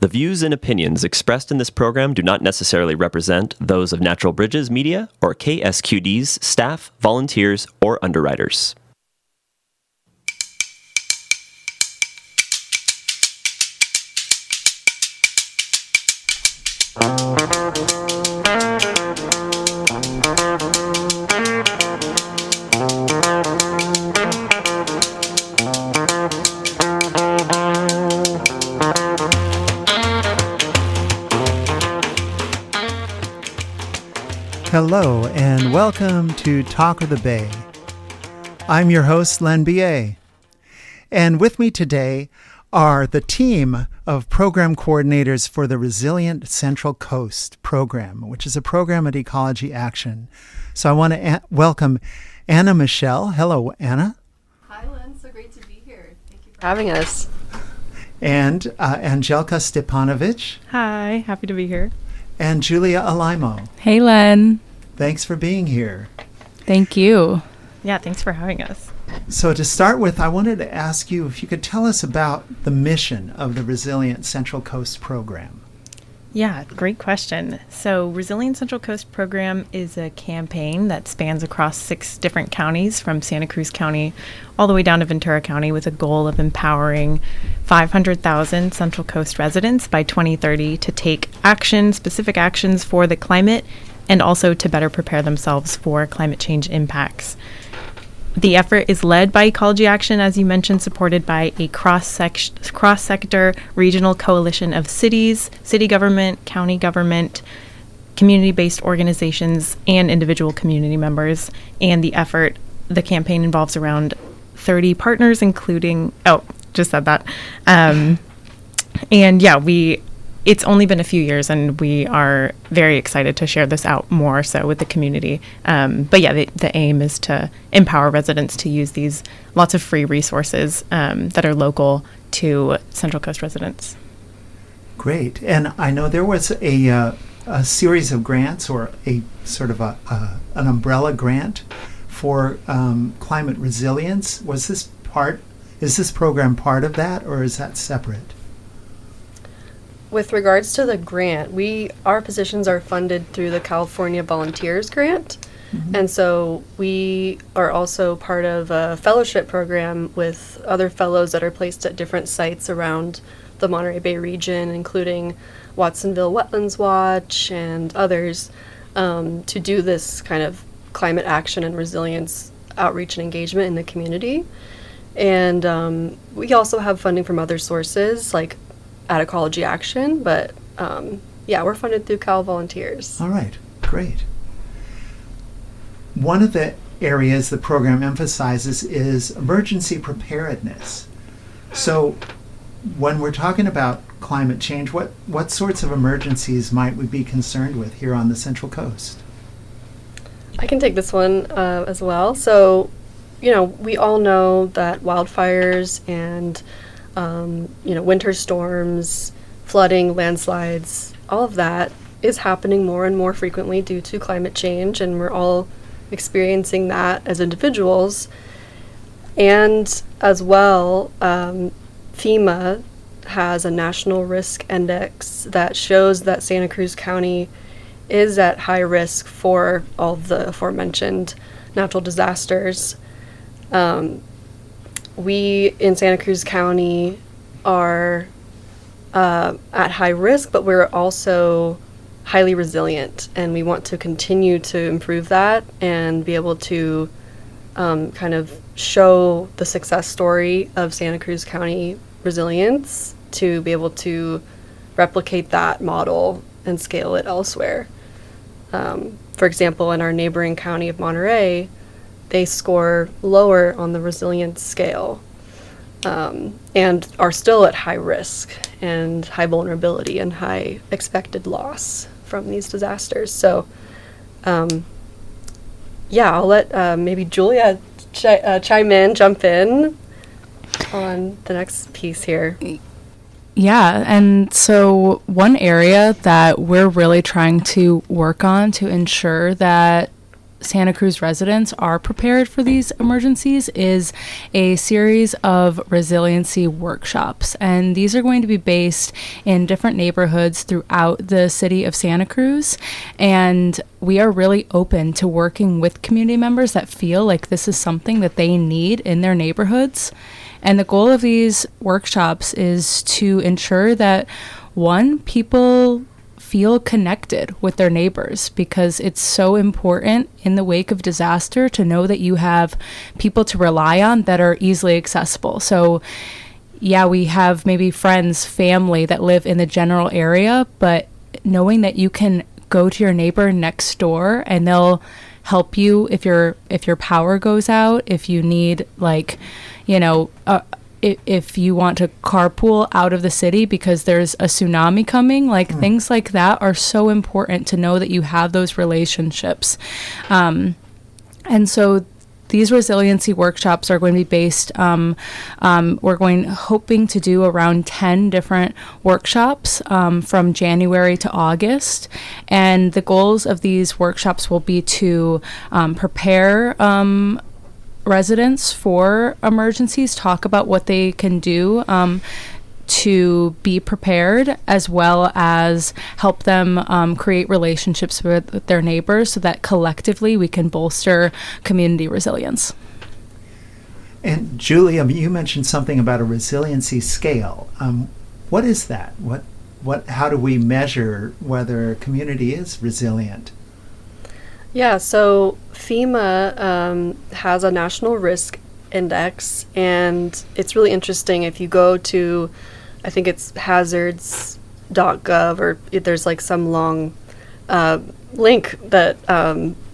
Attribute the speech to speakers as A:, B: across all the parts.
A: The views and opinions expressed in this program do not necessarily represent those of Natural Bridges Media or KSQD's staff, volunteers, or underwriters.
B: Hello and welcome to Talk of the Bay. I'm your host, Len B.A. And with me today are the team of program coordinators for the Resilient Central Coast program, which is a program at Ecology Action. So I want to welcome Anna Michel. Hello, Anna.
C: Hi, Len. So great to be here. Thank you for having us.
B: And Anjelka Stipanovich.
D: Hi, happy to be here.
B: And Julia Alaimo.
E: Hey, Len.
B: Thanks for being here.
E: Thank you.
D: Yeah, thanks for having us.
B: So to start with, I wanted to ask you if you could tell us about the mission of the Resilient Central Coast program.
D: Yeah, great question. So Resilient Central Coast program is a campaign that spans across 6 different counties from Santa Cruz County all the way down to Ventura County with a goal of empowering 500,000 Central Coast residents by 2030 to take action, specific actions for the climate and also to better prepare themselves for climate change impacts. The effort is led by Ecology Action, as you mentioned, supported by a cross-sector regional coalition of cities, city government, county government, community-based organizations, and individual community members. And the campaign involves around 30 partners, including, it's only been a few years, and we are very excited to share this out more so with the community. The aim is to empower residents to use these lots of free resources that are local to Central Coast residents.
B: Great. And I know there was a series of grants or a sort of an umbrella grant for climate resilience. Is this program part of that, or is that separate?
C: With regards to the grant, our positions are funded through the California Volunteers Grant. Mm-hmm. And so we are also part of a fellowship program with other fellows that are placed at different sites around the Monterey Bay region, including Watsonville Wetlands Watch and others, to do this kind of climate action and resilience outreach and engagement in the community. And we also have funding from other sources, like at Ecology Action, but we're funded through Cal Volunteers.
B: All right, great. One of the areas the program emphasizes is emergency preparedness. So when we're talking about climate change, what sorts of emergencies might we be concerned with here on the Central Coast?
C: I can take this one as well. So, we all know that wildfires and winter storms, flooding, landslides, all of that is happening more and more frequently due to climate change, and we're all experiencing that as individuals. And as well, FEMA has a national risk index that shows that Santa Cruz County is at high risk for all of the aforementioned natural disasters. We in Santa Cruz County are at high risk, but we're also highly resilient, and we want to continue to improve that and be able to kind of show the success story of Santa Cruz County resilience to be able to replicate that model and scale it elsewhere. For example, in our neighboring county of Monterey, they score lower on the resilience scale and are still at high risk and high vulnerability and high expected loss from these disasters. So, I'll let maybe Julia jump in on the next piece here.
E: Yeah, and so one area that we're really trying to work on to ensure that Santa Cruz residents are prepared for these emergencies is a series of resiliency workshops. And these are going to be based in different neighborhoods throughout the city of Santa Cruz. And we are really open to working with community members that feel like this is something that they need in their neighborhoods. And the goal of these workshops is to ensure that, one, people feel connected with their neighbors, because it's so important in the wake of disaster to know that you have people to rely on that are easily accessible. So yeah, we have maybe friends, family that live in the general area, but knowing that you can go to your neighbor next door and they'll help you if your power goes out, if you need, like, if you want to carpool out of the city because there's a tsunami coming, things like that are so important to know that you have those relationships. And so these resiliency workshops are going to be based, we're hoping to do around 10 different workshops from January to August. And the goals of these workshops will be to prepare residents for emergencies, talk about what they can do to be prepared, as well as help them create relationships with their neighbors so that collectively we can bolster community resilience.
B: And Julia, you mentioned something about a resiliency scale. What is that? How do we measure whether a community is resilient?
C: Yeah, so FEMA has a national risk index, and it's really interesting. If you go to, I think it's hazards.gov, or there's like some long link that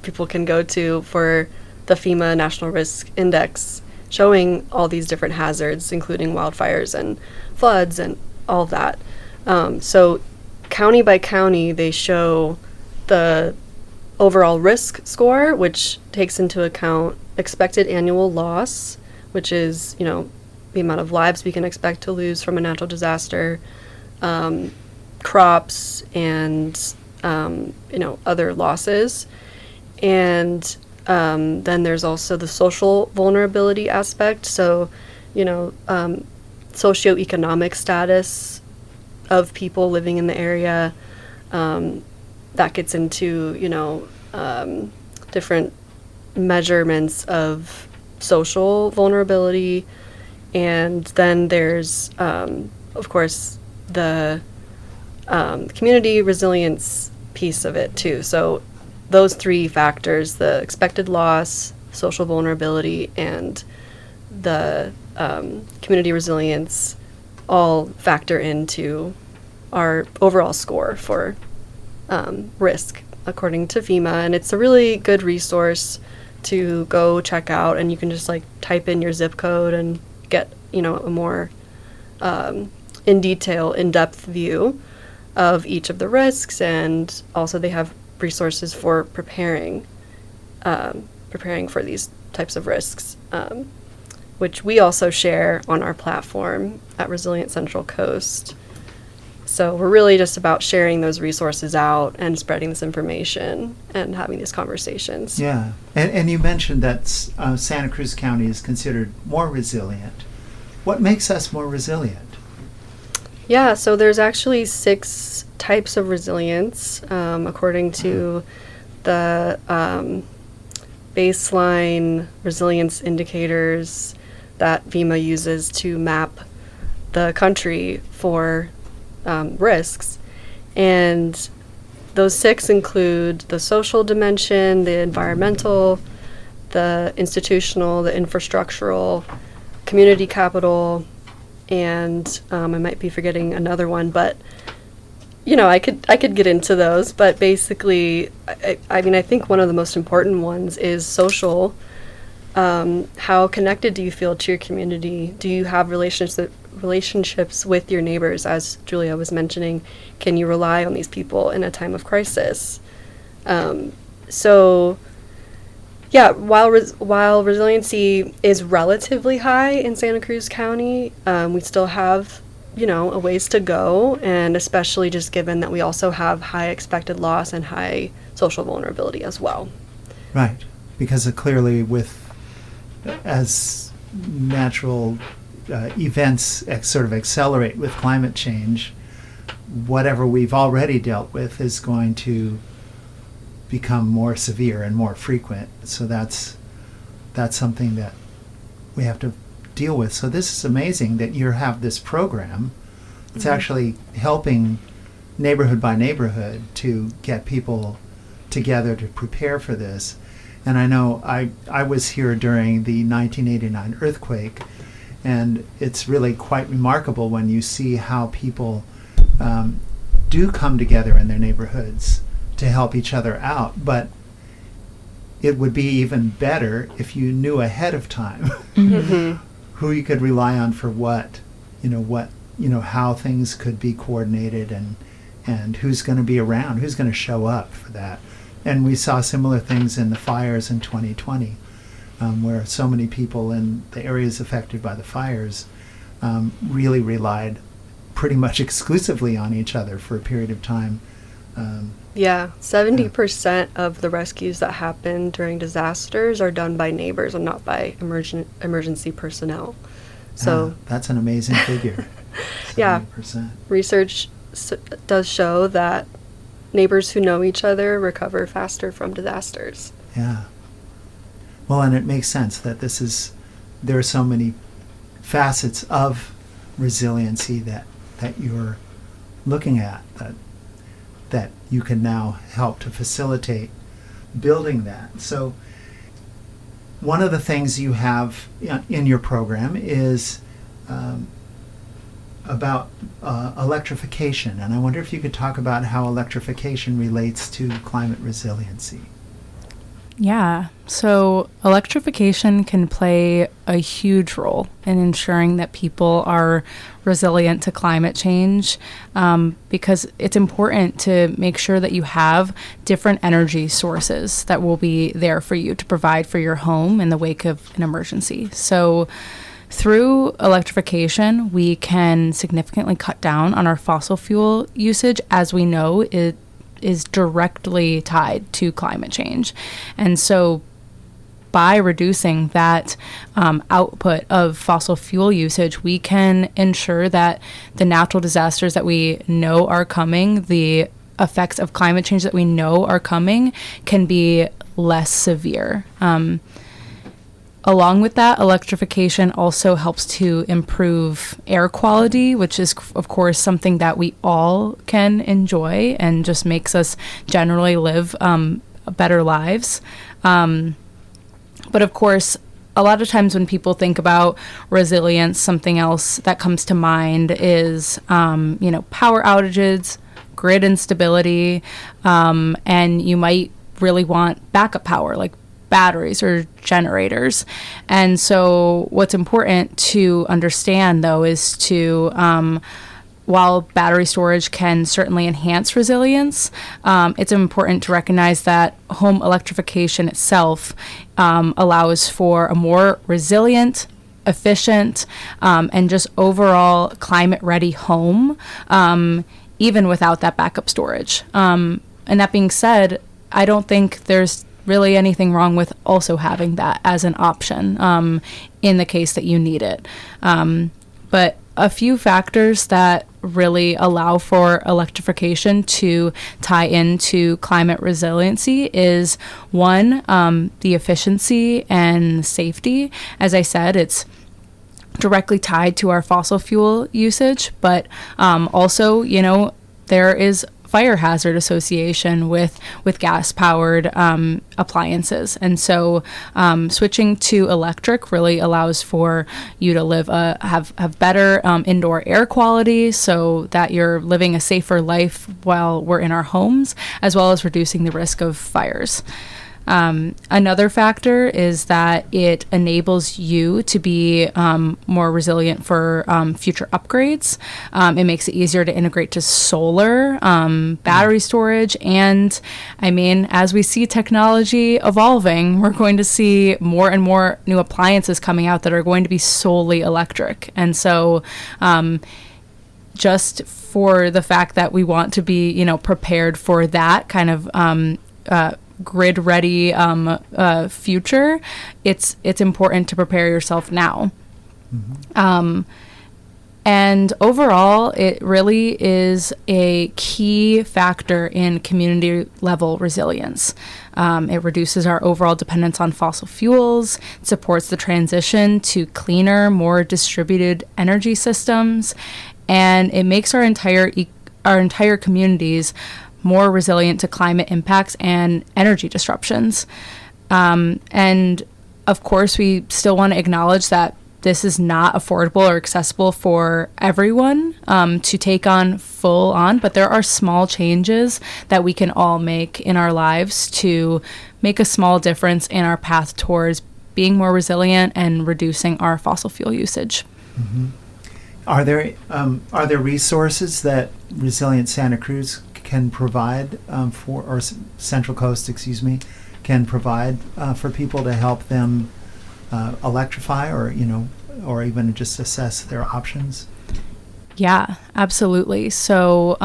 C: people can go to for the FEMA National Risk Index, showing all these different hazards, including wildfires and floods and all of that. So county by county, they show the overall risk score, which takes into account expected annual loss, which is, the amount of lives we can expect to lose from a natural disaster, crops, and, other losses. And then there's also the social vulnerability aspect. So, socioeconomic status of people living in the area. That gets into, different measurements of social vulnerability. And then there's, of course, the community resilience piece of it, too. So those three factors, the expected loss, social vulnerability, and the community resilience, all factor into our overall score for risk, according to FEMA. And it's a really good resource to go check out, and you can just type in your zip code and get a more in-depth view of each of the risks. And also they have resources for preparing for these types of risks, which we also share on our platform at Resilient Central Coast. So we're really just about sharing those resources out and spreading this information and having these conversations.
B: Yeah. And you mentioned that Santa Cruz County is considered more resilient. What makes us more resilient?
C: Yeah, so there's actually 6 types of resilience, according to the baseline resilience indicators that FEMA uses to map the country for risks. And those 6 include the social dimension, the environmental, the institutional, the infrastructural, community capital, and I might be forgetting another one, but I could get into those. But basically, I think one of the most important ones is social. How connected do you feel to your community? Do you have relationships with your neighbors? As Julia was mentioning, can you rely on these people in a time of crisis? So yeah, while resiliency is relatively high in Santa Cruz County, we still have a ways to go, and especially just given that we also have high expected loss and high social vulnerability as well.
B: Right, because clearly as natural events sort of accelerate with climate change, whatever we've already dealt with is going to become more severe and more frequent. So that's something that we have to deal with. So this is amazing that you have this program. It's actually helping neighborhood by neighborhood to get people together to prepare for this. And I know I was here during the 1989 earthquake, and it's really quite remarkable when you see how people do come together in their neighborhoods to help each other out. But it would be even better if you knew ahead of time who you could rely on for what, how things could be coordinated, and who's going to be around, who's going to show up for that. And we saw similar things in the fires in 2020, where so many people in the areas affected by the fires really relied pretty much exclusively on each other for a period of time.
C: 70% of the rescues that happen during disasters are done by neighbors and not by emergency personnel. So
B: that's an amazing figure. 70%.
C: Research does show that neighbors who know each other recover faster from disasters.
B: Yeah. Well, and it makes sense that there are so many facets of resiliency that you're looking at that you can now help to facilitate building that. So one of the things you have in your program is about electrification, and I wonder if you could talk about how electrification relates to climate resiliency.
E: Yeah, so electrification can play a huge role in ensuring that people are resilient to climate change, because it's important to make sure that you have different energy sources that will be there for you to provide for your home in the wake of an emergency. So through electrification, we can significantly cut down on our fossil fuel usage, as we know it is directly tied to climate change. And so by reducing that output of fossil fuel usage, we can ensure that the natural disasters that we know are coming, the effects of climate change that we know are coming, can be less severe. Along with that, electrification also helps to improve air quality, which is, of course, something that we all can enjoy and just makes us generally live better lives. But of course, a lot of times when people think about resilience, something else that comes to mind is, power outages, grid instability, and you might really want backup power, like batteries or generators. And so what's important to understand, though, is to while battery storage can certainly enhance resilience, it's important to recognize that home electrification itself allows for a more resilient, efficient, and just overall climate-ready home, even without that backup storage. And that being said, I don't think there's really anything wrong with also having that as an option in the case that you need it. But a few factors that really allow for electrification to tie into climate resiliency is one, the efficiency and safety. As I said, it's directly tied to our fossil fuel usage, but also, there is fire hazard association with gas-powered appliances. And so switching to electric really allows for you to live have better indoor air quality, so that you're living a safer life while we're in our homes, as well as reducing the risk of fires. Another factor is that it enables you to be more resilient for future upgrades. It makes it easier to integrate to solar, battery storage, and as we see technology evolving, we're going to see more and more new appliances coming out that are going to be solely electric. And so just for the fact that we want to be, prepared for that kind of grid ready future, it's important to prepare yourself now. And overall, it really is a key factor in community level resilience. It reduces our overall dependence on fossil fuels, supports the transition to cleaner, more distributed energy systems, and it makes our entire communities more resilient to climate impacts and energy disruptions. And of course, we still want to acknowledge that this is not affordable or accessible for everyone to take on full on, but there are small changes that we can all make in our lives to make a small difference in our path towards being more resilient and reducing our fossil fuel usage.
B: Are there resources that Resilient Santa Cruz can provide or Central Coast, can provide for people to help them electrify, or even just assess their options?
E: Yeah, absolutely. So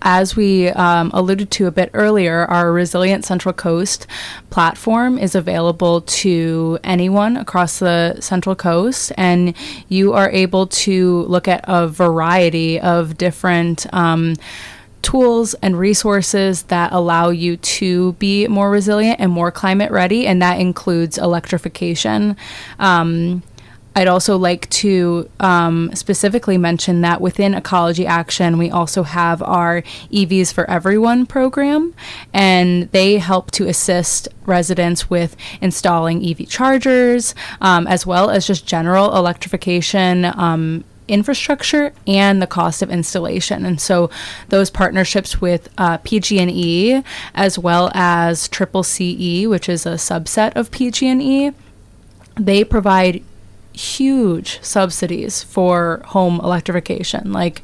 E: as we alluded to a bit earlier, our Resilient Central Coast platform is available to anyone across the Central Coast, and you are able to look at a variety of different tools and resources that allow you to be more resilient and more climate ready, and that includes electrification. I'd also like to specifically mention that within Ecology Action, we also have our EVs for Everyone program, and they help to assist residents with installing EV chargers, as well as just general electrification infrastructure and the cost of installation. And so those partnerships with PG&E as well as CCCE, which is a subset of PG&E, they provide huge subsidies for home electrification. Like,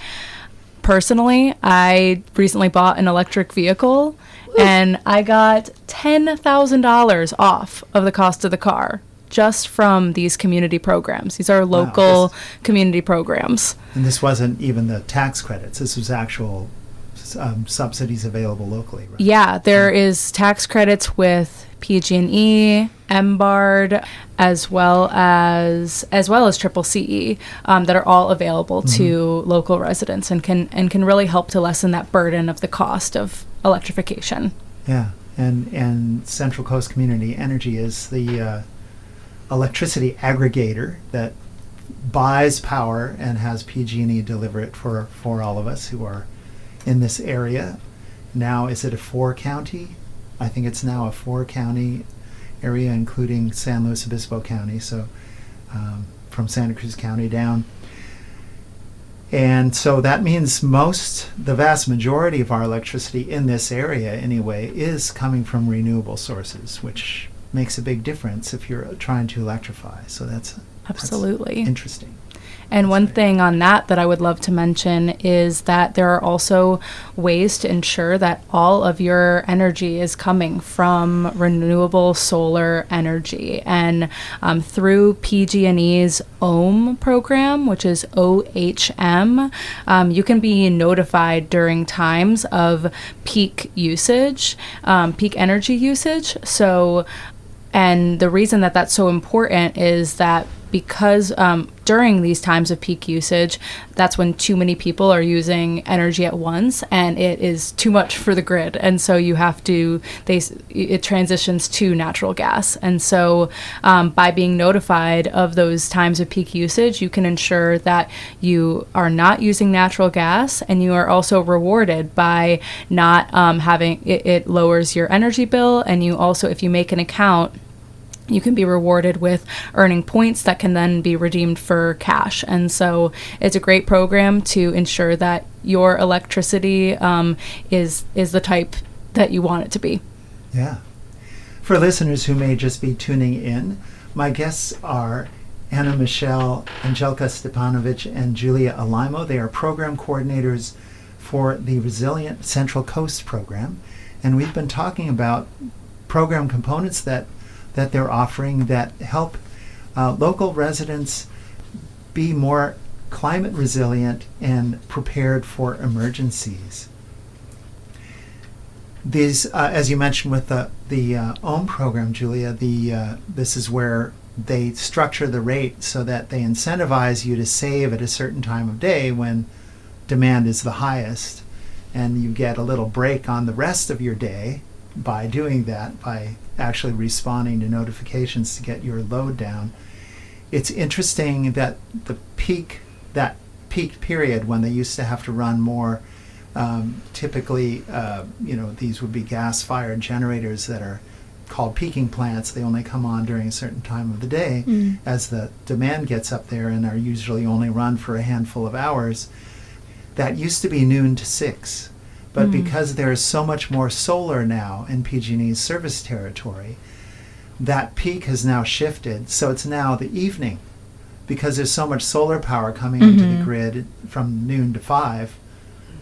E: personally, I recently bought an electric vehicle and I got $10,000 off of the cost of the car just from these community programs. These are local community programs.
B: And this wasn't even the tax credits. This was actual subsidies available locally, right?
E: Yeah, there is tax credits with PG&E, MBARD, as well as CCCE, that are all available to local residents and can really help to lessen that burden of the cost of electrification.
B: Yeah, and Central Coast Community Energy is the electricity aggregator that buys power and has PG&E deliver it for all of us who are in this area. Now, is it a 4-county? I think it's now a 4-county area, including San Luis Obispo County, so from Santa Cruz County down. And so that means the vast majority of our electricity in this area anyway is coming from renewable sources, which makes a big difference if you're trying to electrify. So that's
E: absolutely
B: interesting.
E: And one thing on that I would love to mention is that there are also ways to ensure that all of your energy is coming from renewable solar energy. And through PG&E's OHM program, which is OHM, you can be notified during times of peak usage, peak energy usage. And the reason that that's so important is that because during these times of peak usage, that's when too many people are using energy at once, and it is too much for the grid. And so it transitions to natural gas. And so by being notified of those times of peak usage, you can ensure that you are not using natural gas, and you are also rewarded by not having it lowers your energy bill. And you also, if you make an account, you can be rewarded with earning points that can then be redeemed for cash. And so it's a great program to ensure that your electricity is the type that you want it to be.
B: Yeah. For listeners who may just be tuning in, my guests are Michel, Anjelka Stipanovich, and Julia Alaimo. They are program coordinators for the Resilient Central Coast program. And we've been talking about program components that they're offering that help local residents be more climate resilient and prepared for emergencies. These, as you mentioned with the OHM program, Julia, this is where they structure the rate so that they incentivize you to save at a certain time of day when demand is the highest, and you get a little break on the rest of your day by doing that, by actually responding to notifications to get your load down. It's interesting that that peak period when they used to have to run more, typically, these would be gas-fired generators that are called peaking plants. They only come on during a certain time of the day as the demand gets up there, and are usually only run for a handful of hours. That used to be noon to 6. But because there is so much more solar now in PG&E's service territory, that peak has now shifted. So it's now the evening, because there's so much solar power coming into the grid from noon to 5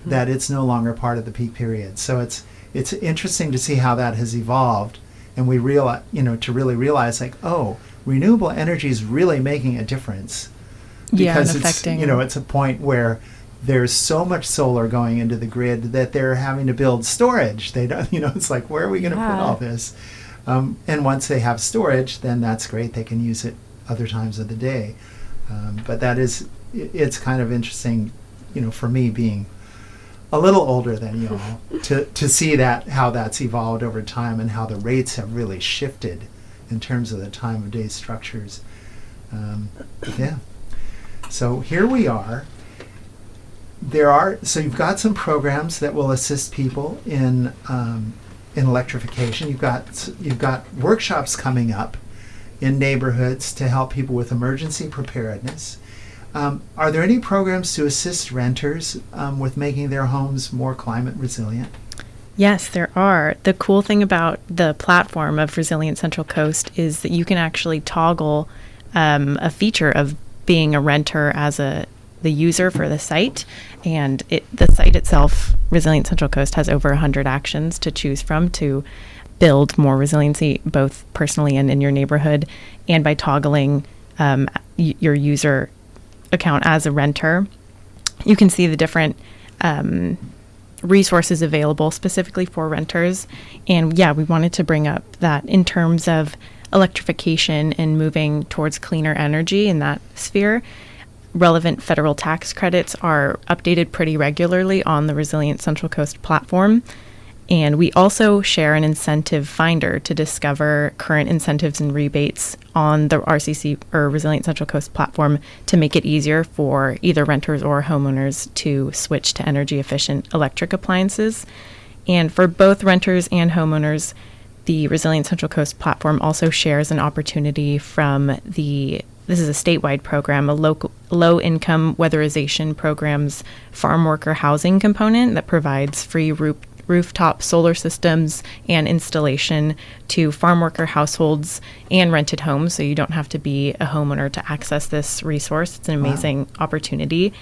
B: that it's no longer part of the peak period. So it's interesting to see how that has evolved, and we realize, to really realize, like, oh, renewable energy is really making a difference, because
D: and affecting.
B: It's a point where there's so much solar going into the grid that they're having to build storage. They don't, it's like, where are we going to put all this? And once they have storage, then that's great. They can use it other times of the day. But it's kind of interesting, for me being a little older than you all, to see how that's evolved over time, and how the rates have really shifted in terms of the time of day structures. So here we are. So you've got some programs that will assist people in electrification. You've got workshops coming up in neighborhoods to help people with emergency preparedness. Are there any programs to assist renters with making their homes more climate resilient?
D: Yes, there are. The cool thing about the platform of Resilient Central Coast is that you can actually toggle a feature of being a renter as the user for the site, and the site itself, Resilient Central Coast, has over 100 actions to choose from to build more resiliency, both personally and in your neighborhood. And by toggling your user account as a renter, you can see the different resources available specifically for renters. And we wanted to bring up that in terms of electrification and moving towards cleaner energy in that sphere, relevant federal tax credits are updated pretty regularly on the Resilient Central Coast platform. And we also share an incentive finder to discover current incentives and rebates on the RCC or Resilient Central Coast platform to make it easier for either renters or homeowners to switch to energy efficient electric appliances. And for both renters and homeowners, the Resilient Central Coast platform also shares an opportunity from this is a statewide program, a low-income weatherization program's farm worker housing component that provides free rooftop solar systems and installation to farm worker households and rented homes, so you don't have to be a homeowner to access this resource. It's an amazing opportunity.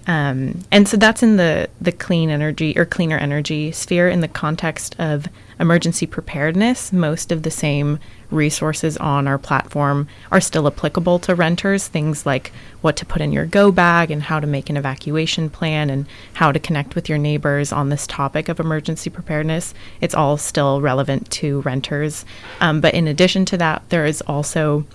D: And so that's in the clean energy or cleaner energy sphere. In the context of emergency preparedness, most of the same resources on our platform are still applicable to renters. Things like what to put in your go bag and how to make an evacuation plan and how to connect with your neighbors on this topic of emergency preparedness. It's all still relevant to renters. But in addition to that, there is also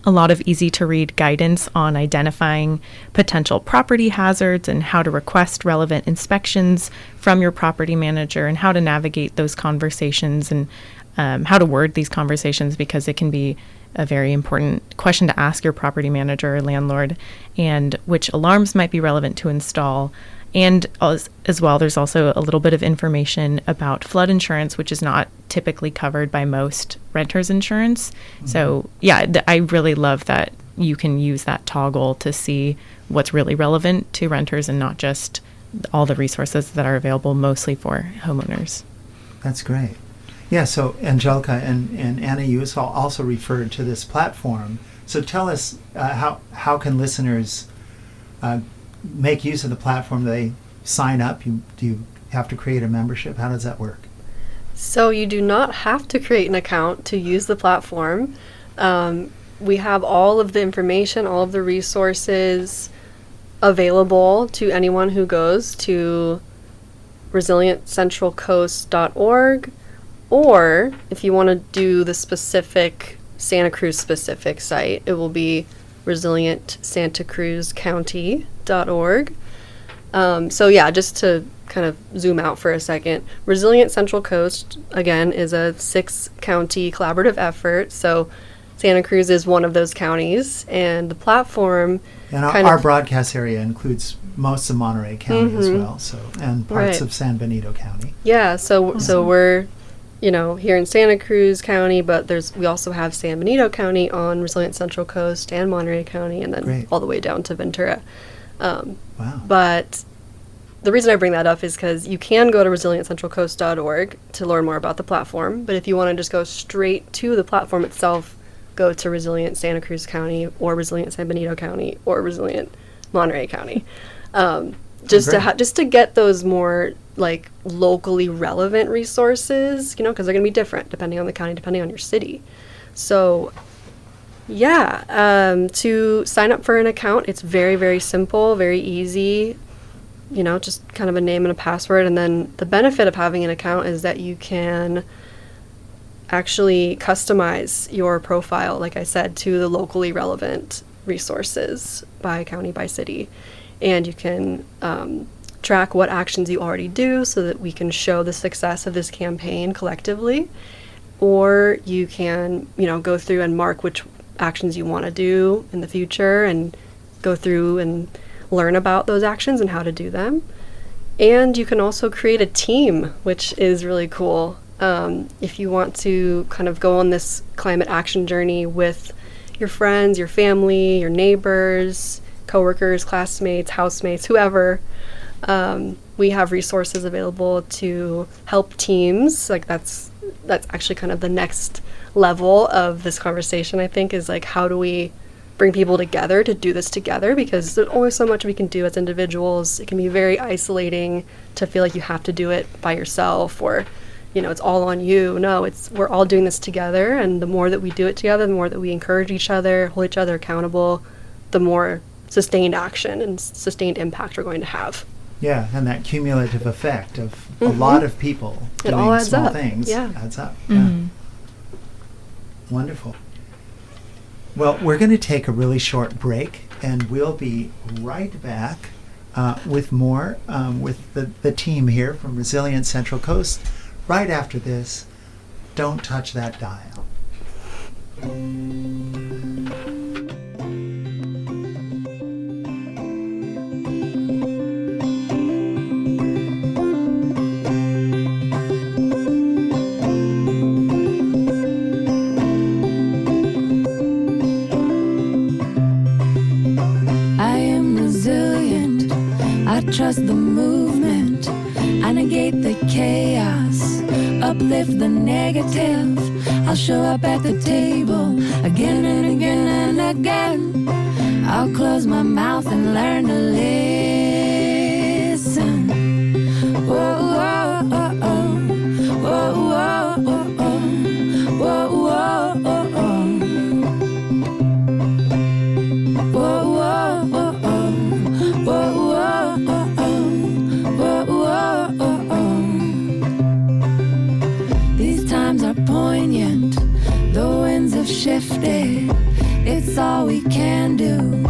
D: a lot of easy to read guidance on identifying potential property hazards and how to request relevant inspections from your property manager and how to navigate those conversations and how to word these conversations, because it can be a very important question to ask your property manager or landlord, and which alarms might be relevant to install. And as well, there's also a little bit of information about flood insurance, which is not typically covered by most renters insurance. Mm-hmm. So I really love that you can use that toggle to see what's really relevant to renters and not just all the resources that are available mostly for homeowners.
B: That's great. Yeah, so Anjelka and Anna, you also referred to this platform. So tell us, how can listeners make use of the platform? Do they sign up? Do you have to create a membership? How does that work?
C: So you do not have to create an account to use the platform. We have all of the information, all of the resources available to anyone who goes to resilientcentralcoast.org, or if you want to do the specific Santa Cruz specific site, it will be resilientsantacruzcounty.org. So yeah, just to kind of zoom out for a second, Resilient Central Coast, again, is a 6-county collaborative effort. So Santa Cruz is one of those counties, and the platform
B: and our broadcast area includes most of Monterey County as well, so, and parts of San Benito County.
C: Yeah, so we're, here in Santa Cruz County, but we also have San Benito County on Resilient Central Coast and Monterey County, and then all the way down to Ventura. Wow. But the reason I bring that up is because you can go to resilientcentralcoast.org to learn more about the platform, but if you want to just go straight to the platform itself, go to Resilient Santa Cruz County or Resilient San Benito County or Resilient Monterey County. Just to get those more like locally relevant resources, because they're going to be different depending on the county, depending on your city. So to sign up for an account, it's very, very simple, very easy, just kind of a name and a password. And then the benefit of having an account is that you can actually customize your profile, like I said, to the locally relevant resources by county, by city. And you can track what actions you already do so that we can show the success of this campaign collectively. Or you can, go through and mark which actions you want to do in the future and go through and learn about those actions and how to do them. And you can also create a team, which is really cool. If you want to kind of go on this climate action journey with your friends, your family, your neighbors, coworkers, classmates, housemates, whoever, we have resources available to help teams. Like that's actually kind of the next level of this conversation, I think, is like, how do we bring people together to do this together? Because there's only so much we can do as individuals. It can be very isolating to feel like you have to do it by yourself, or it's all on you. No, we're all doing this together, and the more that we do it together, the more that we encourage each other, hold each other accountable, the more sustained action and sustained impact we're going to have.
B: Yeah, and that cumulative effect of a lot of people doing
C: all adds
B: small
C: up.
B: things adds up. Yeah.
E: Mm-hmm.
B: Wonderful. Well, we're going to take a really short break, and we'll be right back with more with the team here from Resilient Central Coast right after this. Don't touch that dial.
F: Trust the movement, I negate the chaos, uplift the negative. I'll show up at the table again and again and again. I'll close my mouth and learn to listen. Whoa, whoa, oh, oh. Whoa, whoa, oh, oh. Whoa, whoa, oh, oh. Whoa, whoa, oh, oh. Whoa, whoa. Poignant, the winds have shifted. It's all we can do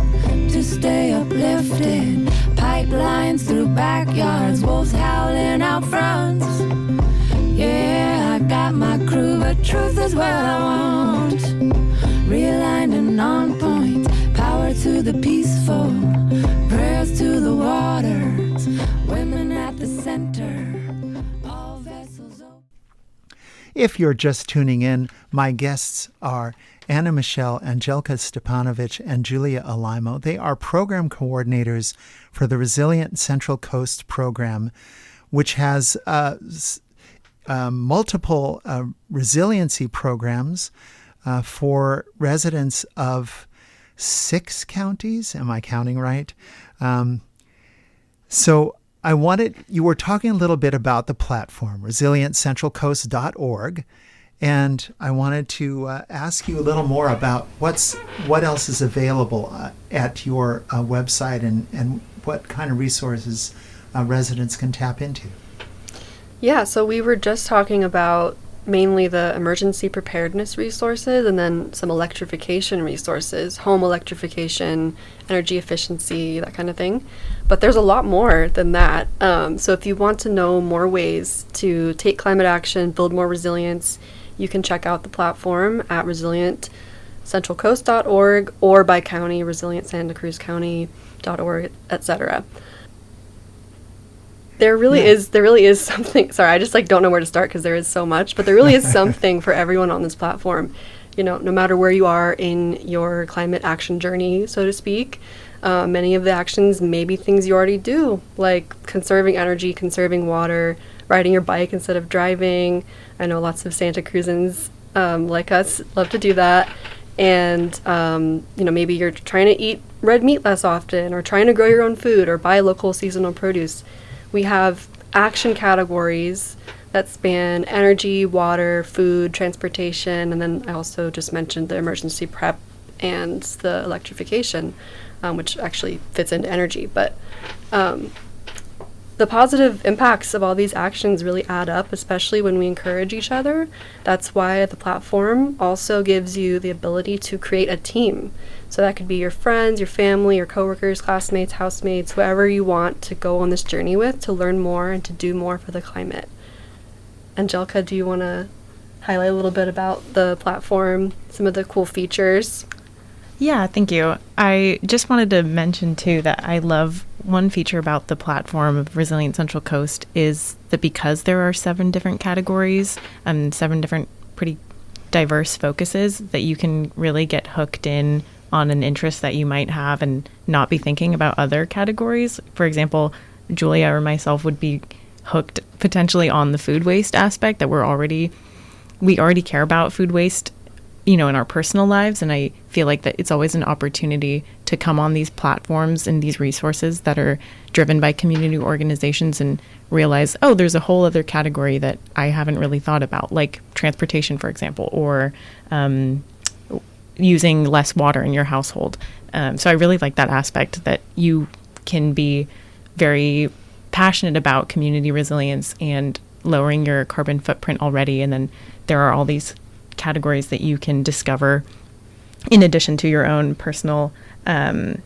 F: to stay uplifted. Pipelines through backyards, wolves howling out fronts. Yeah, I got my crew, but truth is what I want. Realigned and on point, power to the peaceful, prayers to the waters, women at the center.
B: If you're just tuning in, my guests are Michel, Anjelka Stipanovich, and Julia Alaimo. They are program coordinators for the Resilient Central Coast program, which has multiple resiliency programs for residents of 6 counties. Am I counting right? You were talking a little bit about the platform, resilientcentralcoast.org, and I wanted to ask you a little more about what else is available at your website and what kind of resources residents can tap into.
C: Yeah, so we were just talking about mainly the emergency preparedness resources and then some electrification resources, home electrification, energy efficiency, that kind of thing. But there's a lot more than that. So if you want to know more ways to take climate action, build more resilience, you can check out the platform at resilientcentralcoast.org or by county, resilientsantacruzcounty.org, etc. There really is something. Sorry, I just don't know where to start because there is so much, but there really is something for everyone on this platform. No matter where you are in your climate action journey, so to speak, many of the actions may be things you already do, like conserving energy, conserving water, riding your bike instead of driving. I know lots of Santa Cruzans like us love to do that. And, maybe you're trying to eat red meat less often, or trying to grow your own food, or buy local seasonal produce. We have action categories that span energy, water, food, transportation, and then I also just mentioned the emergency prep and the electrification, which actually fits into energy. But the positive impacts of all these actions really add up, especially when we encourage each other. That's why the platform also gives you the ability to create a team. So that could be your friends, your family, your coworkers, classmates, housemates, whoever you want to go on this journey with to learn more and to do more for the climate. Anjelka, do you want to highlight a little bit about the platform, some of the cool features?
D: Yeah, thank you. I just wanted to mention, too, that I love one feature about the platform of Resilient Central Coast is that because there are 7 different categories and 7 different pretty diverse focuses, that you can really get hooked in on an interest that you might have and not be thinking about other categories. For example, Julia or myself would be hooked potentially on the food waste aspect that we already care about food waste, in our personal lives. And I feel like that it's always an opportunity to come on these platforms and these resources that are driven by community organizations and realize, oh, there's a whole other category that I haven't really thought about, like transportation, for example, or using less water in your household. So I really like that aspect that you can be very passionate about community resilience and lowering your carbon footprint already. And then there are all these categories that you can discover in addition to your own personal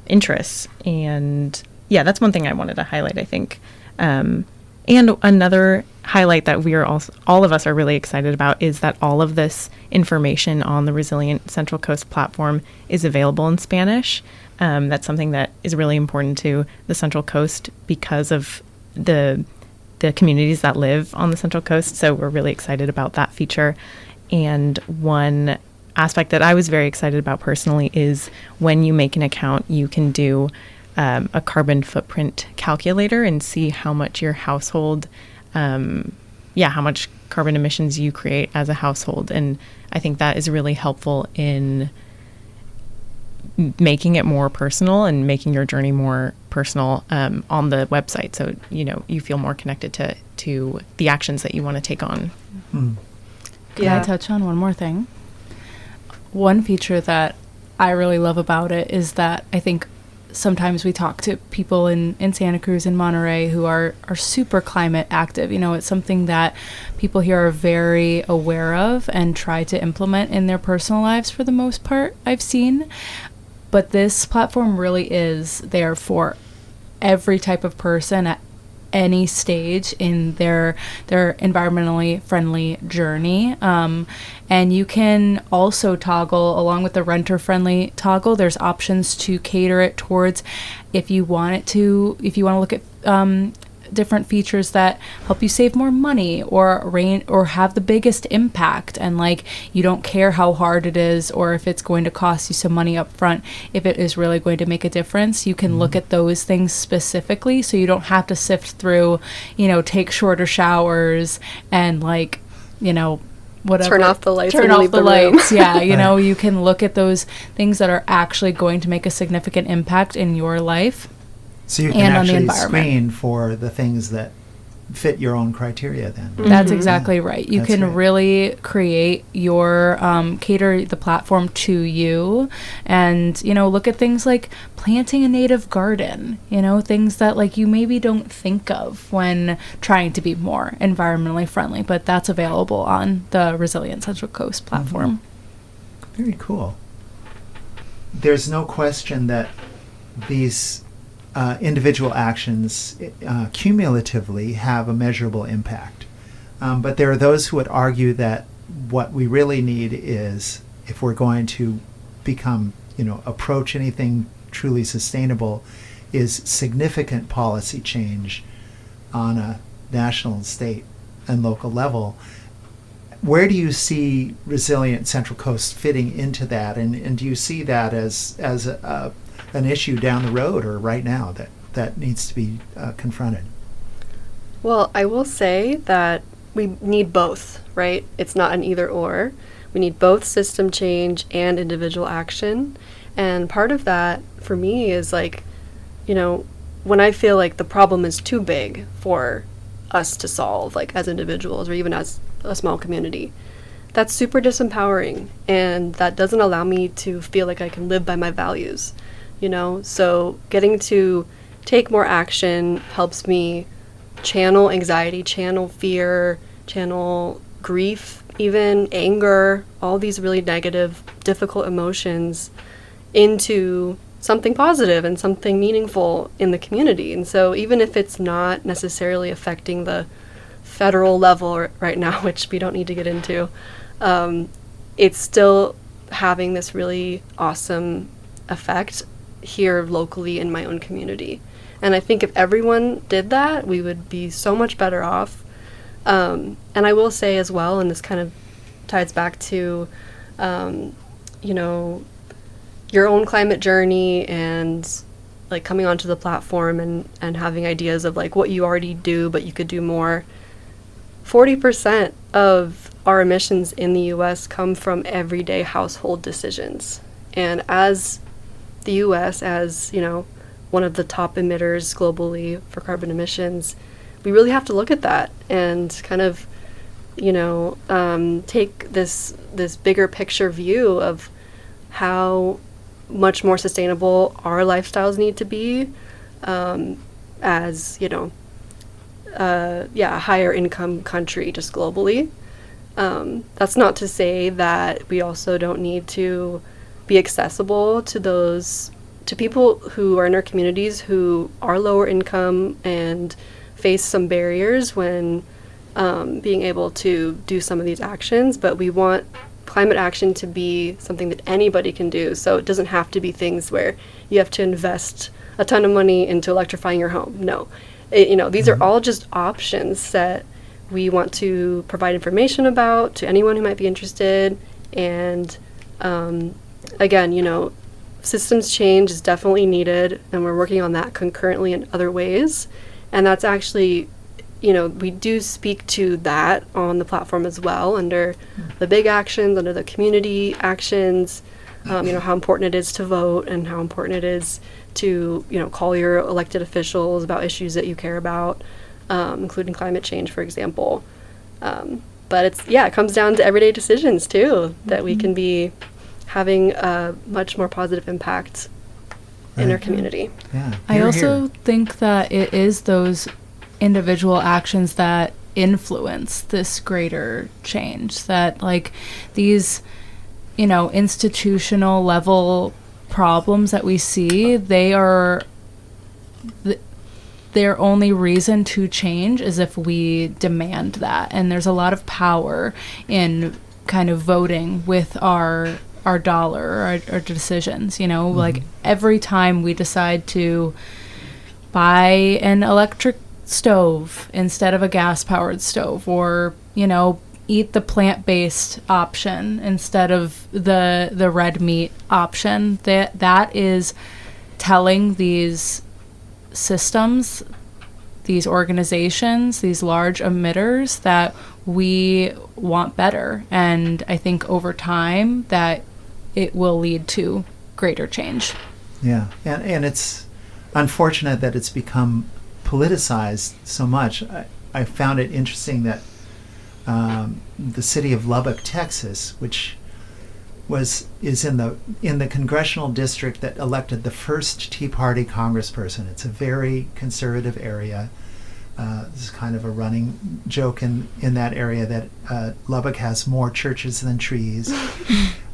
D: interests. And yeah, that's one thing I wanted to highlight, I think. And another highlight that we are all of us are really excited about is that all of this information on the Resilient Central Coast platform is available in Spanish. That's something that is really important to the Central Coast because of the communities that live on the Central Coast. So we're really excited about that feature. And one aspect that I was very excited about personally is when you make an account, you can do a carbon footprint calculator and see how much your household, how much carbon emissions you create as a household. And I think that is really helpful in making it more personal and making your journey more personal on the website. So, you feel more connected to the actions that you want to take on.
E: Can I touch on one more thing? One feature that I really love about it is that I think sometimes we talk to people in Santa Cruz and Monterey who are super climate active. It's something that people here are very aware of and try to implement in their personal lives for the most part, I've seen. But this platform really is there for every type of person at any stage in their environmentally friendly journey. And you can also toggle, along with the renter friendly toggle, there's options to cater it towards if you want to look at different features that help you save more money or have the biggest impact, and you don't care how hard it is or if it's going to cost you some money up front. If it is really going to make a difference, you can look at those things specifically, so you don't have to sift through, take shorter showers and whatever.
C: Turn off the lights.
E: Yeah, you can look at those things that are actually going to make a significant impact in your life.
B: So you can actually screen for the things that fit your own criteria then.
E: That's exactly right. You
B: That's
E: can
B: right.
E: really create your, cater the platform to you, and, look at things like planting a native garden, things that like you maybe don't think of when trying to be more environmentally friendly, but that's available on the Resilient Central Coast platform.
B: Very cool. There's no question that these individual actions cumulatively have a measurable impact. But there are those who would argue that what we really need is, if we're going to become, approach anything truly sustainable, is significant policy change on a national, state, and local level. Where do you see Resilient Central Coast fitting into that? And do you see that as an issue down the road or right now that needs to be confronted?
C: Well, I will say that we need both, right? It's not an either or. We need both system change and individual action. And part of that for me is like, when I feel like the problem is too big for us to solve, like as individuals or even as a small community, that's super disempowering, and that doesn't allow me to feel like I can live by my values. So getting to take more action helps me channel anxiety, channel fear, channel grief, even anger, all these really negative, difficult emotions into something positive and something meaningful in the community. And so even if it's not necessarily affecting the federal level right now, which we don't need to get into, it's still having this really awesome effect here locally in my own community. And I think if everyone did that, we would be so much better off. And I will say as well, and this kind of ties back to, your own climate journey and like coming onto the platform and having ideas of like what you already do, but you could do more. 40% of our emissions in the US come from everyday household decisions. And as the US, as one of the top emitters globally for carbon emissions, we really have to look at that and kind of take this bigger picture view of how much more sustainable our lifestyles need to be, as a higher income country just globally. That's not to say that we also don't need to be accessible to people who are in our communities who are lower income and face some barriers when being able to do some of these actions. But we want climate action to be something that anybody can do. So it doesn't have to be things where you have to invest a ton of money into electrifying your home. No. These are all just options that we want to provide information about to anyone who might be interested. And again, systems change is definitely needed, and we're working on that concurrently in other ways. And that's actually, we do speak to that on the platform as well, under the big actions, under the community actions, how important it is to vote and how important it is to, call your elected officials about issues that you care about, including climate change, for example. But it comes down to everyday decisions too, that we can be having a much more positive impact in our community.
B: Yeah.
E: I also think that it is those individual actions that influence this greater change, that like these, institutional level problems that we see, their only reason to change is if we demand that. And there's a lot of power in kind of voting with our dollar, our decisions, like every time we decide to buy an electric stove instead of a gas-powered stove, or, eat the plant-based option instead of the red meat option, that is telling these systems, these organizations, these large emitters, that we want better. And I think over time that it will lead to greater change.
B: Yeah, and it's unfortunate that it's become politicized so much. I found it interesting that the city of Lubbock, Texas, which is in the congressional district that elected the first Tea Party congressperson. It's a very conservative area. This is kind of a running joke in that area that Lubbock has more churches than trees.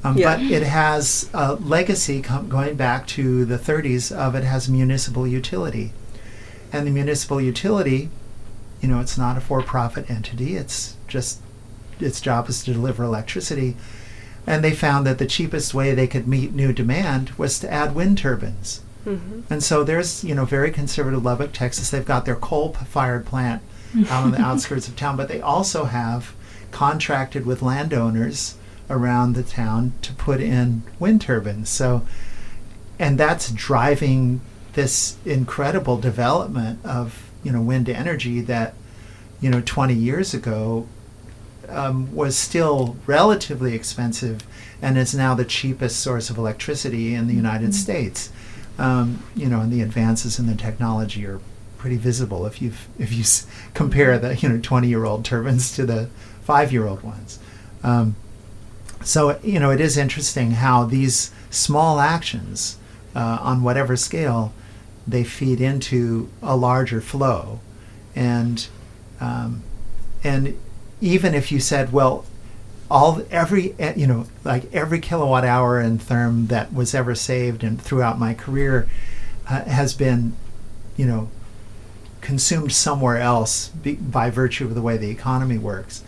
B: But it has a legacy going back to the 30s of it has municipal utility. And the municipal utility, it's not a for-profit entity. It's just, its job is to deliver electricity. And they found that the cheapest way they could meet new demand was to add wind turbines. Mm-hmm. And so there's, very conservative Lubbock, Texas. They've got their coal-fired plant out on the outskirts of town, but they also have contracted with landowners around the town to put in wind turbines. So, and that's driving this incredible development of, wind energy that, 20 years ago was still relatively expensive and is now the cheapest source of electricity in the United States. And the advances in the technology are pretty visible if you compare the 20-year-old turbines to the 5-year-old ones. So it is interesting how these small actions on whatever scale they feed into a larger flow, and even if you said, well, every kilowatt hour in therm that was ever saved and throughout my career has been, consumed somewhere else by virtue of the way the economy works.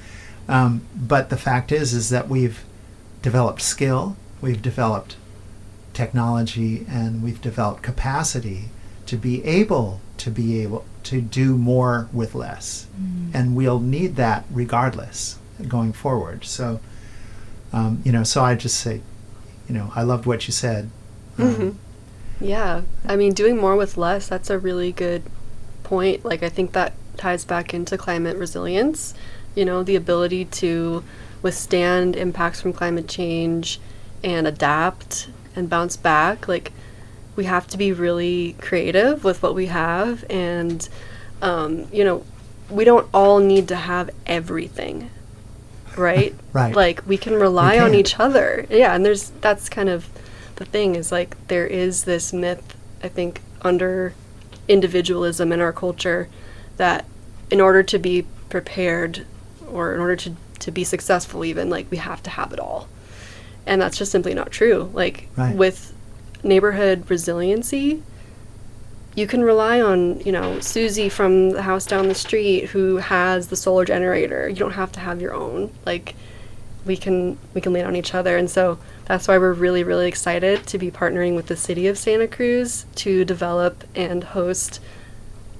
B: But the fact is that we've developed skill, we've developed technology, and we've developed capacity to be able to do more with less. And we'll need that regardless going forward. So, so I just say, I loved what you said.
C: Yeah. I mean, doing more with less, that's a really good point. Like, I think that ties back into climate resilience, the ability to withstand impacts from climate change and adapt and bounce back. Like, we have to be really creative with what we have, and we don't all need to have everything, right?
B: Right.
C: Like, we can rely on each other. Yeah, and that's kind of the thing, is like there is this myth, I think, under individualism in our culture, that in order to be prepared, or in order to be successful even, like, we have to have it all. And that's just simply not true. Like, with neighborhood resiliency, you can rely on, Susie from the house down the street who has the solar generator. You don't have to have your own. Like, we can lean on each other. And so that's why we're really, really excited to be partnering with the city of Santa Cruz to develop and host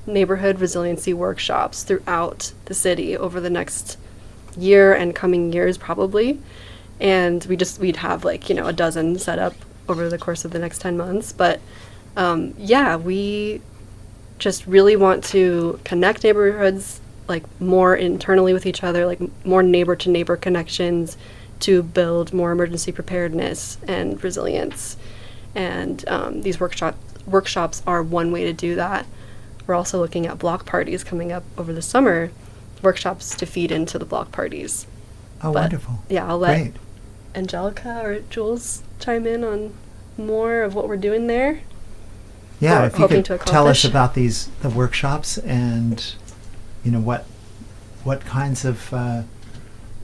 C: neighborhood resiliency workshops throughout the city over the next year and coming years probably. And we'd have a dozen set up over the course of the next 10 months. But we just really want to connect neighborhoods more internally with each other, more neighbor to neighbor connections to build more emergency preparedness and resilience. And these workshops are one way to do that. We're also looking at block parties coming up over the summer, workshops to feed into the block parties.
B: Oh, but, wonderful.
C: Yeah, I'll let Anjelka or Jules chime in on more of what we're doing there.
B: Yeah, if you could tell us about the workshops, and what kinds of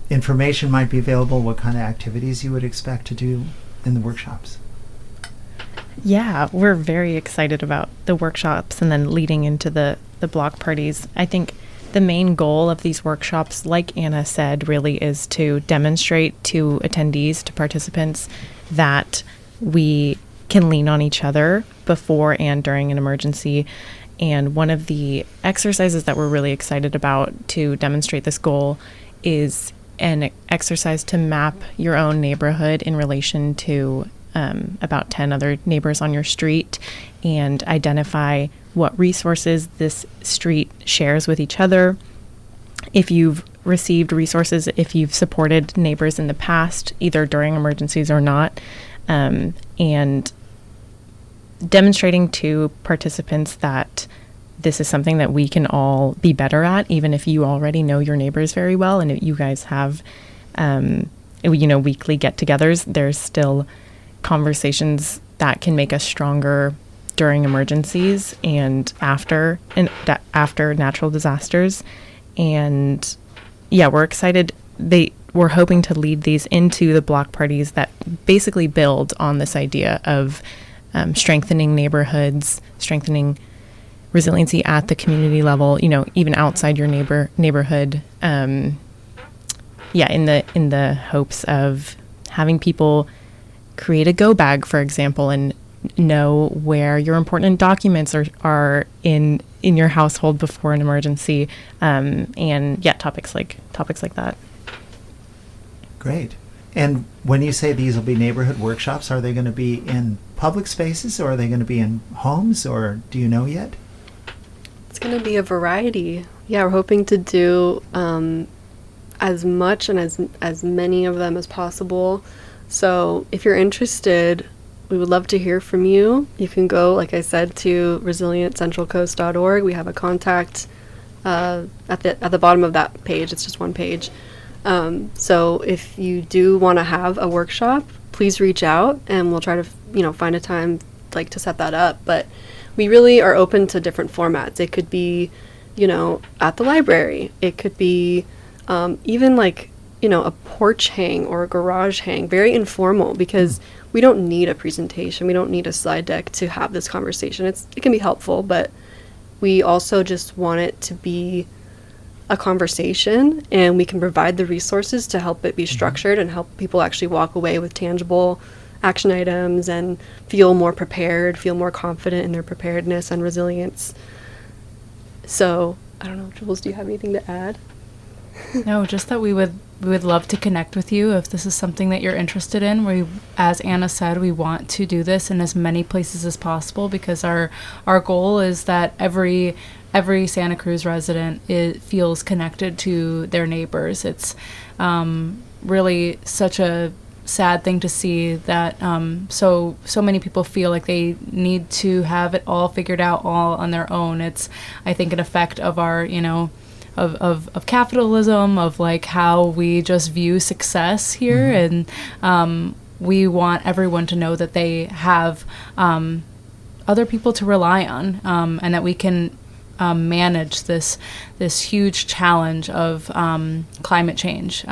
B: information might be available, what kind of activities you would expect to do in the workshops.
D: Yeah, we're very excited about the workshops and then leading into the block parties. I think the main goal of these workshops, like Anna said, really is to demonstrate to attendees, to participants, that we can lean on each other before and during an emergency. And one of the exercises that we're really excited about to demonstrate this goal is an exercise to map your own neighborhood in relation to about 10 other neighbors on your street, and identify what resources this street shares with each other. If you've received resources, if you've supported neighbors in the past, either during emergencies or not, and demonstrating to participants that this is something that we can all be better at, even if you already know your neighbors very well and you guys have, weekly get-togethers. There's still conversations that can make us stronger during emergencies and after natural disasters. And yeah, we're excited. We're hoping to lead these into the block parties that basically build on this idea of strengthening neighborhoods, strengthening resiliency at the community level, even outside your neighborhood. In the hopes of having people create a go bag, for example, and know where your important documents are in your household before an emergency, topics like that.
B: Great. And when you say these will be neighborhood workshops, are they going to be in public spaces, or are they going to be in homes, or do you know yet?
C: It's going to be a variety. Yeah, we're hoping to do as much and as many of them as possible. So if you're interested, we would love to hear from you. You can go, like I said, to resilientcentralcoast.org. We have a contact at the bottom of that page. It's just one page. So if you do want to have a workshop, please reach out and we'll try to, find a time to set that up. But we really are open to different formats. It could be, at the library. It could be even a porch hang or a garage hang, very informal, because we don't need a presentation. We don't need a slide deck to have this conversation. It can be helpful, but we also just want it to be a conversation, and we can provide the resources to help it be structured and help people actually walk away with tangible action items and feel more prepared, feel more confident in their preparedness and resilience. So, I don't know, Jules, do you have anything to add?
E: No, just that we would love to connect with you if this is something that you're interested in. We, as Anna said, we want to do this in as many places as possible, because our goal is that every Santa Cruz resident feels connected to their neighbors. It's really such a sad thing to see that so many people feel like they need to have it all figured out all on their own. It's, I think, an effect of our, of capitalism, of how we just view success here. And we want everyone to know that they have other people to rely on, and that we can manage this huge challenge of climate change.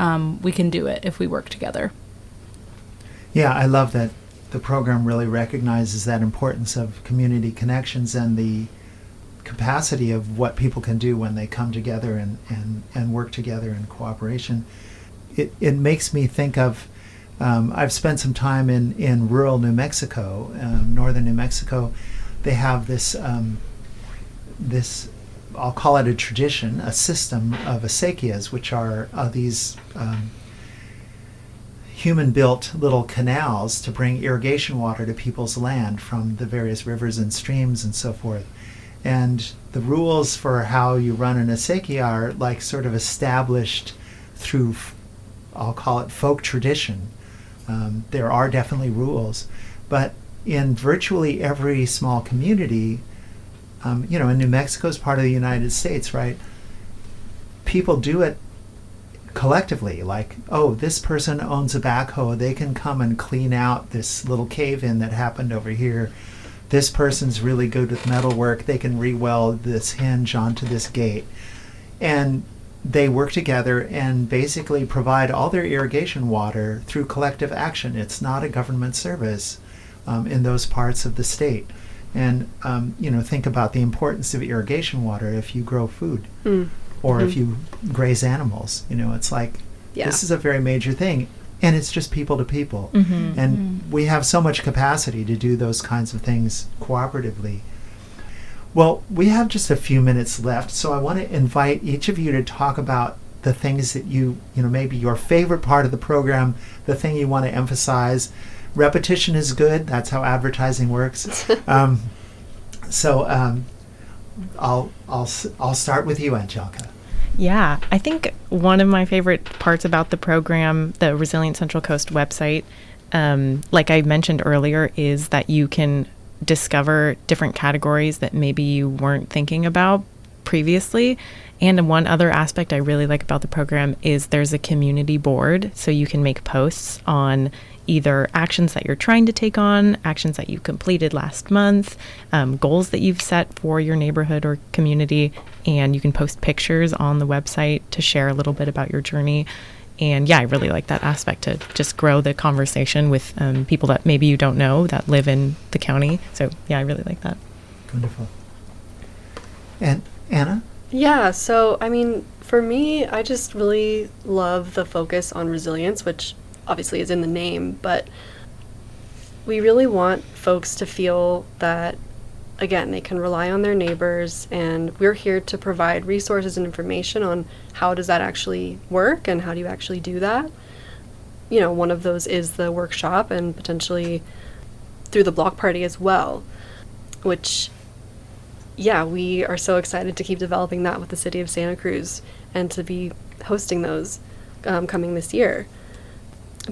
E: We can do it if we work together.
B: Yeah, I love that the program really recognizes that importance of community connections and the capacity of what people can do when they come together and work together in cooperation. It makes me think of, I've spent some time in rural New Mexico, northern New Mexico. They have this, I'll call it a tradition, a system of acequias, which are these human-built little canals to bring irrigation water to people's land from the various rivers and streams and so forth. And the rules for how you run an acequia are sort of established through, I'll call it folk tradition. There are definitely rules, but in virtually every small community, and New Mexico is part of the United States, right? People do it collectively, this person owns a backhoe, they can come and clean out this little cave-in that happened over here. This person's really good with metalwork, they can re-weld this hinge onto this gate. And they work together and basically provide all their irrigation water through collective action. It's not a government service in those parts of the state. And, think about the importance of irrigation water if you grow food. Or if you graze animals, it's this is a very major thing, and it's just people to people. And we have so much capacity to do those kinds of things cooperatively. Well, we have just a few minutes left, so I want to invite each of you to talk about the things that maybe your favorite part of the program, the thing you want to emphasize. Repetition is good. That's how advertising works. I'll start with you, Anjelka.
D: Yeah, I think one of my favorite parts about the program, the Resilient Central Coast website, like I mentioned earlier, is that you can discover different categories that maybe you weren't thinking about previously. And one other aspect I really like about the program is there's a community board, so you can make posts on either actions that you're trying to take on, actions that you completed last month, goals that you've set for your neighborhood or community, and you can post pictures on the website to share a little bit about your journey. And yeah, I really like that aspect to just grow the conversation with people that maybe you don't know that live in the county. So yeah, I really like that.
B: Wonderful. And Anna?
C: Yeah, so I mean, for me, I just really love the focus on resilience, which obviously is in the name, but we really want folks to feel that, again, they can rely on their neighbors, and we're here to provide resources and information on how does that actually work and how do you actually do that. You know, one of those is the workshop and potentially through the block party as well, which, yeah, we are so excited to keep developing that with the city of Santa Cruz and to be hosting those coming this year.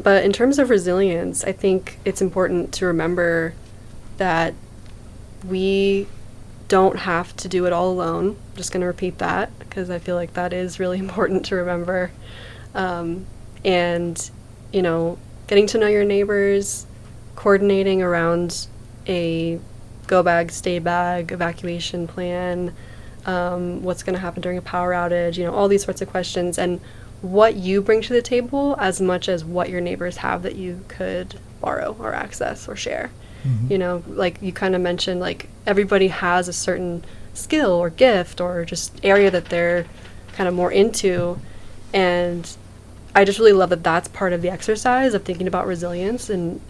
C: But in terms of resilience, I think it's important to remember that we don't have to do it all alone. I'm just going to repeat that because I feel like that is really important to remember. And, you know, getting to know your neighbors, coordinating around a go bag, stay bag, evacuation plan, what's going to happen during a power outage, you know, all these sorts of questions, and what you bring to the table as much as what your neighbors have that you could borrow or access or share. Mm-hmm. You know, like you kind of mentioned, like everybody has a certain skill or gift or just area that they're kind of more into. And I just really love that that's part of the exercise of thinking about resilience and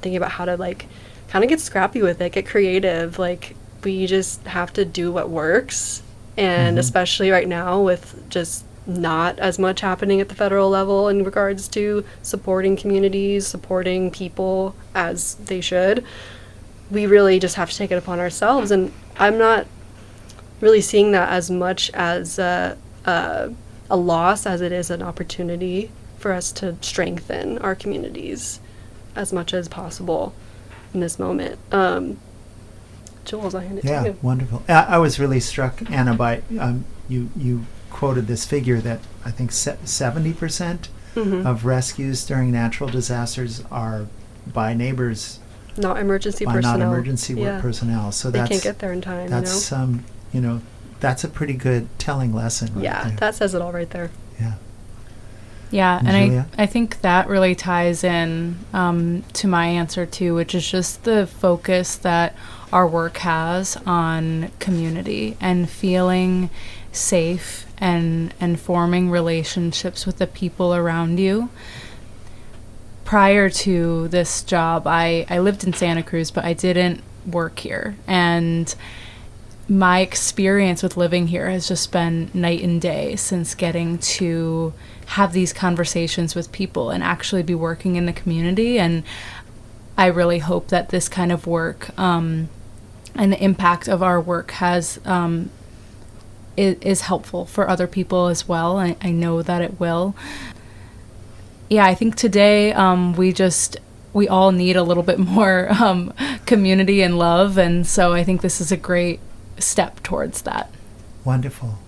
C: thinking about how to like kind of get scrappy with it, get creative. Like we just have to do what works. And especially right now with just not as much happening at the federal level in regards to supporting communities, supporting people as they should, we really just have to take it upon ourselves. And I'm not really seeing that as much as a loss as it is an opportunity for us to strengthen our communities as much as possible in this moment. Jules, I hand it to you.
B: Yeah, wonderful. I was really struck, Anna, by you quoted this figure that I think 70% of rescues during natural disasters are by neighbors,
C: not emergency
B: by
C: personnel.
B: not emergency work personnel. So
C: they
B: that's,
C: can't get there in time.
B: That's you know, that's a pretty good telling lesson. Right
C: Yeah,
B: there.
C: that says it all right there.
B: Yeah.
E: Yeah, and
B: Julia?
E: I think that really ties in to my answer too, which is just the focus that our work has on community and feeling safe and forming relationships with the people around you. Prior to this job, I lived in Santa Cruz, but I didn't work here. And my experience with living here has just been night and day since getting to have these conversations with people and actually be working in the community. And I really hope that this kind of work and the impact of our work has is helpful for other people as well. I know that it will. Yeah, I think today we all need a little bit more community and love, and so I think this is a great step towards that.
B: Wonderful.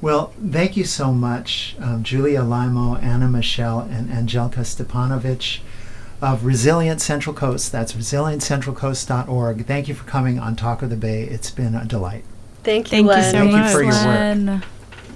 B: Well, thank you so much, Julia Alaimo, Anna Michel, and Anjelka Stipanovich of Resilient Central Coast. That's resilientcentralcoast.org. Thank you for coming on Talk of the Bay. It's been a delight.
C: Thank you, Len.
D: You so much.
B: Thank you for your work.
E: Len.